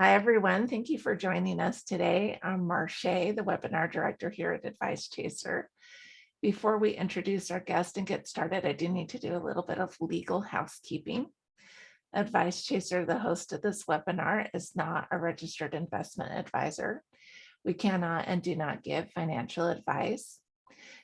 Hi, everyone. Thank you for joining us today. I'm Marche, the webinar director here at Advice Chaser. Before we introduce our guest and get started, I do need to do a little bit of legal housekeeping. Advice Chaser, the host of this webinar, is not a registered investment advisor. We cannot and do not give financial advice.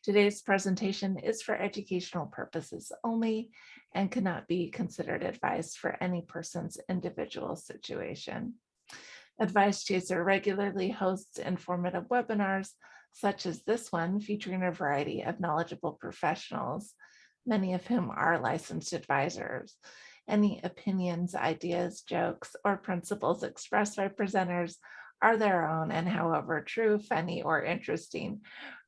Today's presentation is for educational purposes only and cannot be considered advice for any person's individual situation. Advice Chaser regularly hosts informative webinars, such as this one, featuring a variety of knowledgeable professionals, many of whom are licensed advisors. Any opinions, ideas, jokes, or principles expressed by presenters are their own, and however true, funny, or interesting,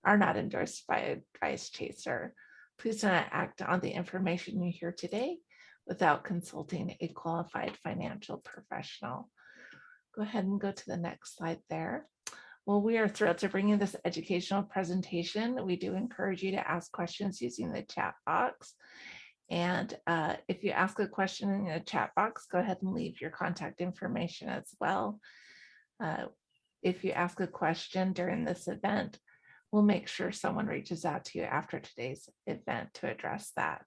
are not endorsed by Advice Chaser. Please do not act on the information you hear today without consulting a qualified financial professional. Go ahead and go to the next slide there. Well, we are thrilled to bring you this educational presentation. We do encourage you to ask questions using the chat box. And if you ask a question in the chat box, go ahead and leave your contact information as well. If you ask a question during this event, we'll make sure someone reaches out to you after today's event to address that.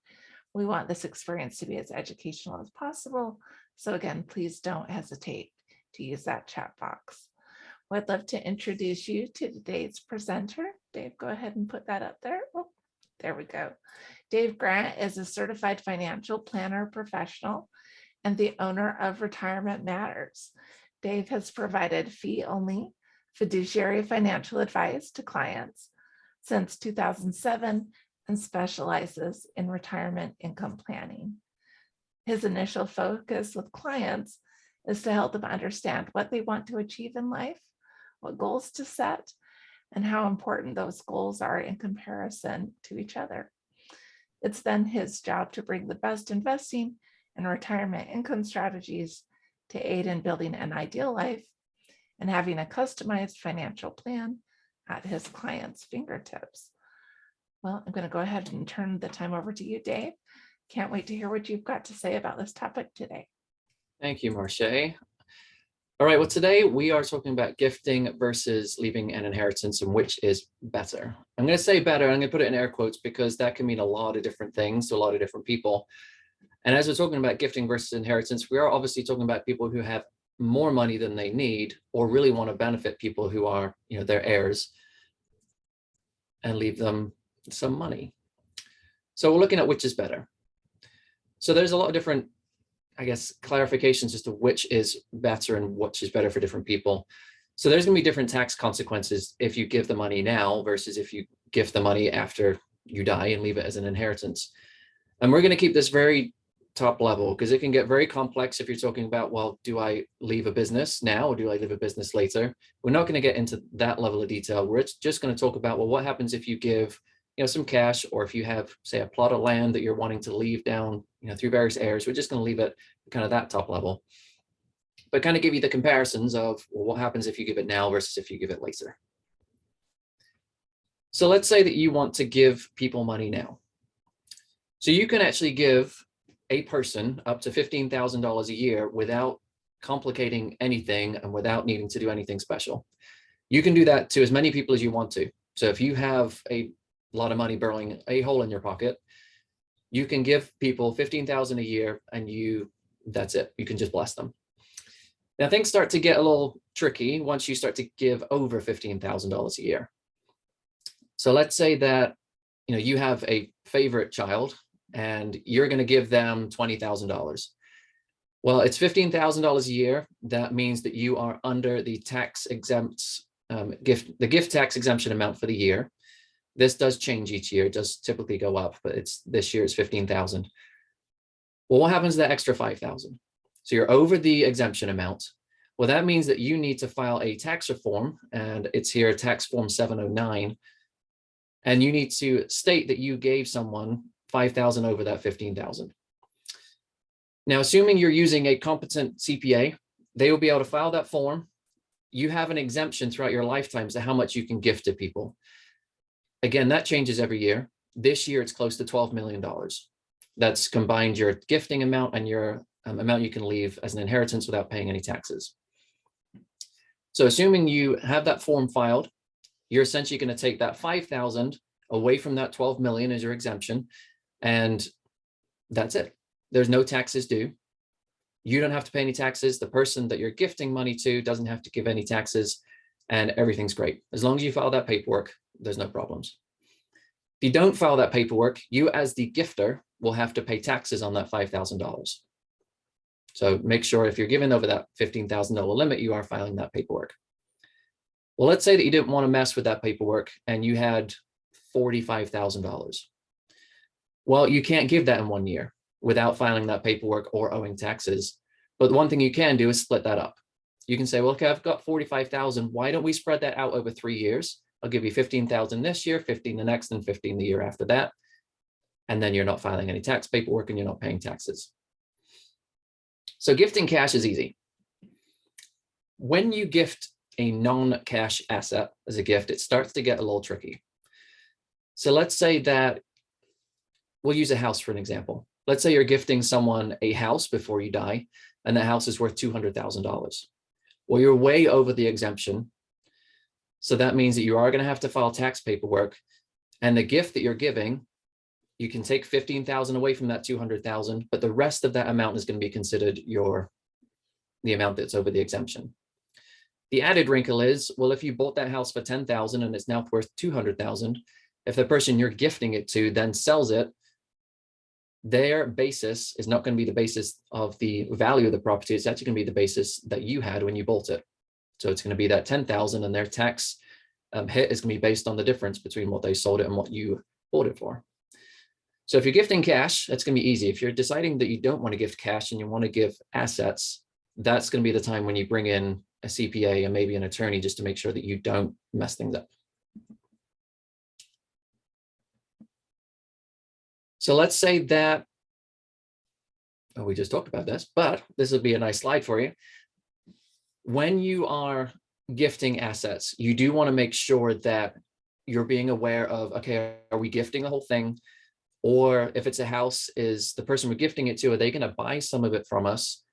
We want this experience to be as educational as possible. So again, please don't hesitate to use that chat box. Well, I'd love to introduce you to today's presenter. Dave, go ahead and put that up there. Oh, there we go. Dave Grant is a certified financial planner professional and the owner of Retirement Matters. Dave has provided fee-only fiduciary financial advice to clients since 2007 and specializes in retirement income planning. His initial focus with clients is to help them understand what they want to achieve in life, what goals to set, and how important those goals are in comparison to each other. It's then his job to bring the best investing and retirement income strategies to aid in building an ideal life and having a customized financial plan at his clients' fingertips. Well, I'm going to go ahead and turn the time over to you, Dave. Can't wait to hear what you've got to say about this topic today. Thank you, Marche. All right, well, today we are talking about gifting versus leaving an inheritance and which is better. I'm going to say better, I'm going to put it in air quotes because that can mean a lot of different things to a lot of different people. And as we're talking about gifting versus inheritance, we are obviously talking about people who have more money than they need or really want to benefit people who are, their heirs and leave them some money. So we're looking at which is better. So there's a lot of different clarifications as to which is better and which is better for different people. So there's going to be different tax consequences if you give the money now versus if you give the money after you die and leave it as an inheritance. And we're going to keep this very top level because it can get very complex if you're talking about, well, do I leave a business now or do I leave a business later? We're not going to get into that level of detail. We're just going to talk about, well, what happens if you give some cash, or if you have, say, a plot of land that you're wanting to leave down, through various heirs. We're just going to leave it kind of that top level, but kind of give you the comparisons of, well, what happens if you give it now versus if you give it later. So let's say that you want to give people money now. So you can actually give a person up to $15,000 a year without complicating anything and without needing to do anything special. You can do that to as many people as you want to. So if you have a lot of money burning a hole in your pocket, you can give people $15,000 a year and that's it. You can just bless them. Now things start to get a little tricky once you start to give over $15,000 a year. So let's say that you have a favorite child and you're going to give them $20,000. Well, it's $15,000 a year. That means that you are under the tax exempt gift tax exemption amount for the year. This does change each year. It does typically go up, but this year it's 15,000. Well, what happens to that extra 5,000? So you're over the exemption amount. Well, that means that you need to file a tax reform, and it's here, tax form 709. And you need to state that you gave someone 5,000 over that 15,000. Now, assuming you're using a competent CPA, they will be able to file that form. You have an exemption throughout your lifetime as to how much you can gift to people. Again, that changes every year. This year, it's close to $12 million. That's combined your gifting amount and your amount you can leave as an inheritance without paying any taxes. So assuming you have that form filed, you're essentially going to take that 5,000 away from that 12 million as your exemption, and that's it. There's no taxes due. You don't have to pay any taxes. The person that you're gifting money to doesn't have to give any taxes, and everything's great. As long as you file that paperwork, there's no problems. If you don't file that paperwork, you as the gifter will have to pay taxes on that $5,000. So make sure if you're giving over that $15,000 limit, you are filing that paperwork. Well, let's say that you didn't want to mess with that paperwork and you had $45,000. Well, you can't give that in 1 year without filing that paperwork or owing taxes. But one thing you can do is split that up. You can say, well, okay, I've got 45,000. Why don't we spread that out over 3 years? I'll give you 15,000 this year, 15 the next, and 15 the year after that. And then you're not filing any tax paperwork and you're not paying taxes. So gifting cash is easy. When you gift a non-cash asset as a gift, it starts to get a little tricky. So let's say that we'll use a house for an example. Let's say you're gifting someone a house before you die, and that house is worth $200,000. Well, you're way over the exemption. So that means that you are going to have to file tax paperwork, and the gift that you're giving, you can take 15,000 away from that 200,000, but the rest of that amount is going to be considered the amount that's over the exemption. The added wrinkle is, well, if you bought that house for 10,000 and it's now worth 200,000, if the person you're gifting it to then sells it, their basis is not going to be the basis of the value of the property. It's actually going to be the basis that you had when you bought it. So it's going to be that 10,000, and their tax hit is going to be based on the difference between what they sold it and what you bought it for. So if you're gifting cash, that's going to be easy. If you're deciding that you don't want to gift cash and you want to give assets, that's going to be the time when you bring in a CPA and maybe an attorney just to make sure that you don't mess things up. So let's say that, oh, we just talked about this, but this would be a nice slide for you. When you are gifting assets, you do want to make sure that you're being aware of, okay, are we gifting the whole thing? Or if it's a house, is the person we're gifting it to, are they going to buy some of it from us?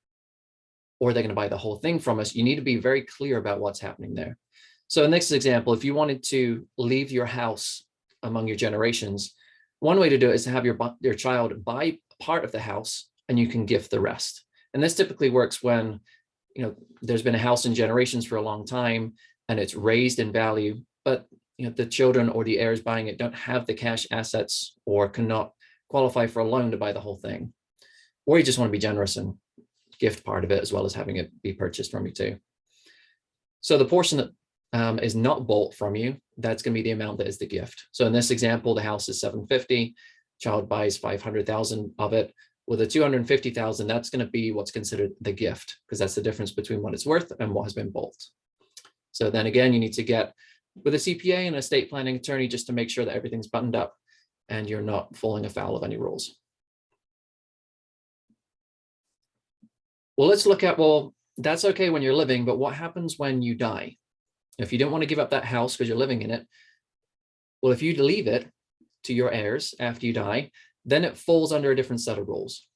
Or are they going to buy the whole thing from us? You need to be very clear about what's happening there. So in this example, if you wanted to leave your house among your generations, one way to do it is to have your child buy part of the house and you can gift the rest. And this typically works when, there's been a house in generations for a long time and it's raised in value, but the children or the heirs buying it don't have the cash assets or cannot qualify for a loan to buy the whole thing. Or you just want to be generous and gift part of it as well as having it be purchased from you too. So the portion that is not bought from you, that's going to be the amount that is the gift. So in this example, the house is 750, child buys 500,000 of it. With the 250,000, that's going to be what's considered the gift, because that's the difference between what it's worth and what has been bought. So then again, you need to get with a CPA and an estate planning attorney just to make sure that everything's buttoned up and you're not falling afoul of any rules. Well, let's look at, well, that's okay when you're living, but what happens when you die? If you don't want to give up that house because you're living in it, well, if you leave it to your heirs after you die, then it falls under a different set of rules.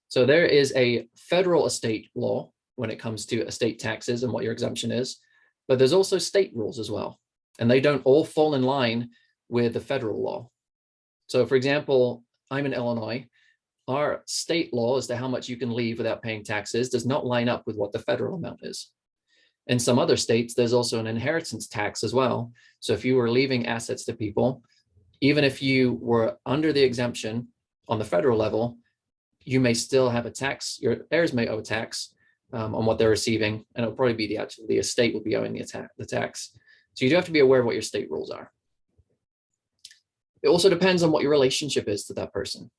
So there is a federal estate law when it comes to estate taxes and what your exemption is, but there's also state rules as well. And they don't all fall in line with the federal law. So for example, I'm in Illinois. Our state law as to how much you can leave without paying taxes does not line up with what the federal amount is. In some other states, there's also an inheritance tax as well. So if you were leaving assets to people, even if you were under the exemption on the federal level, you may still have a tax. Your heirs may owe a tax on what they're receiving, and it'll probably be the estate will be owing the tax. So you do have to be aware of what your state rules are. It also depends on what your relationship is to that person.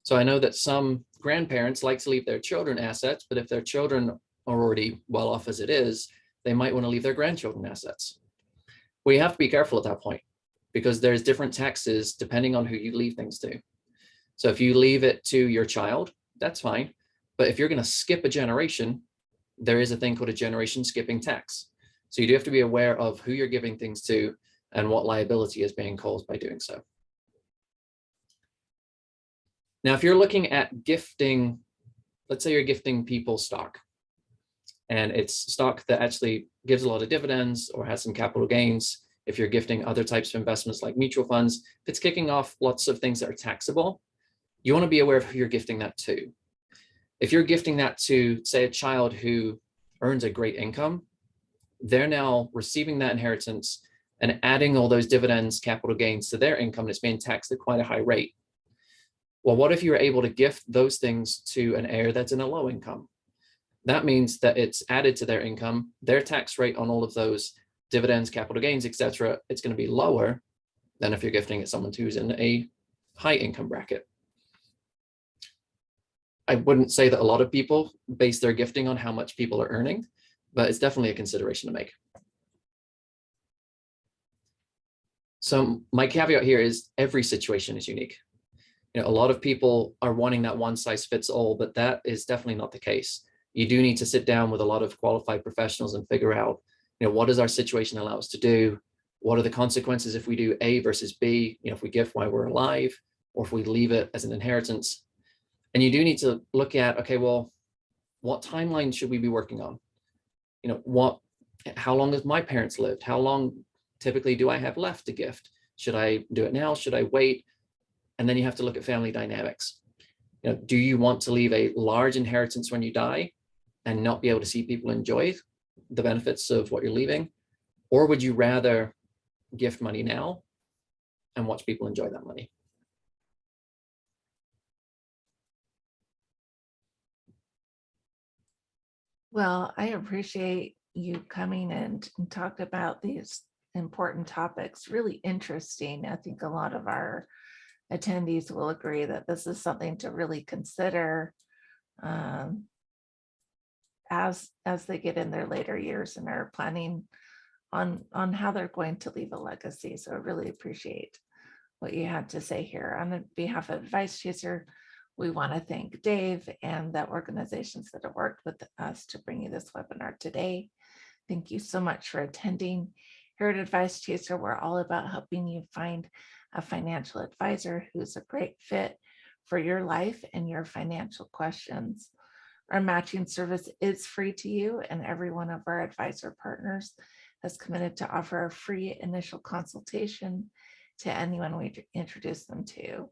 So I know that some grandparents like to leave their children assets, but if their children are already well off as it is, they might want to leave their grandchildren assets. Well, you have to be careful at that point because there's different taxes depending on who you leave things to. So if you leave it to your child, that's fine. But if you're going to skip a generation, there is a thing called a generation skipping tax. So you do have to be aware of who you're giving things to and what liability is being caused by doing so. Now, if you're looking at gifting, let's say you're gifting people stock, and it's stock that actually gives a lot of dividends or has some capital gains. If you're gifting other types of investments like mutual funds, if it's kicking off lots of things that are taxable, you want to be aware of who you're gifting that to. If you're gifting that to, say, a child who earns a great income, they're now receiving that inheritance and adding all those dividends, capital gains to their income, and it's being taxed at quite a high rate. Well, what if you're able to gift those things to an heir that's in a low income? That means that it's added to their income, their tax rate on all of those dividends, capital gains, etc. It's going to be lower than if you're gifting it to someone who's in a high income bracket. I wouldn't say that a lot of people base their gifting on how much people are earning, but it's definitely a consideration to make. So my caveat here is every situation is unique. A lot of people are wanting that one size fits all, but that is definitely not the case. You do need to sit down with a lot of qualified professionals and figure out, what does our situation allow us to do? What are the consequences if we do A versus B? If we gift while we're alive, or if we leave it as an inheritance. And you do need to look at, okay, well, what timeline should we be working on? How long has my parents lived? How long typically do I have left to gift? Should I do it now? Should I wait? And then you have to look at family dynamics. Do you want to leave a large inheritance when you die and not be able to see people enjoy the benefits of what you're leaving? Or would you rather gift money now and watch people enjoy that money? Well, I appreciate you coming and talked about these important topics. Really interesting. I think a lot of our attendees will agree that this is something to really consider as they get in their later years and are planning on how they're going to leave a legacy. So I really appreciate what you had to say here. On behalf of Advice Chaser, we want to thank Dave and the organizations that have worked with us to bring you this webinar today. Thank you so much for attending. Here at Advice Chaser, we're all about helping you find a financial advisor who's a great fit for your life and your financial questions. Our matching service is free to you, and every one of our advisor partners has committed to offer a free initial consultation to anyone we introduce them to.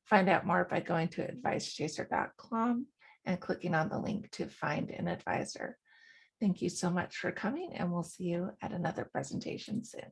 Find out more by going to advicechaser.com and clicking on the link to find an advisor. Thank you so much for coming, and we'll see you at another presentation soon.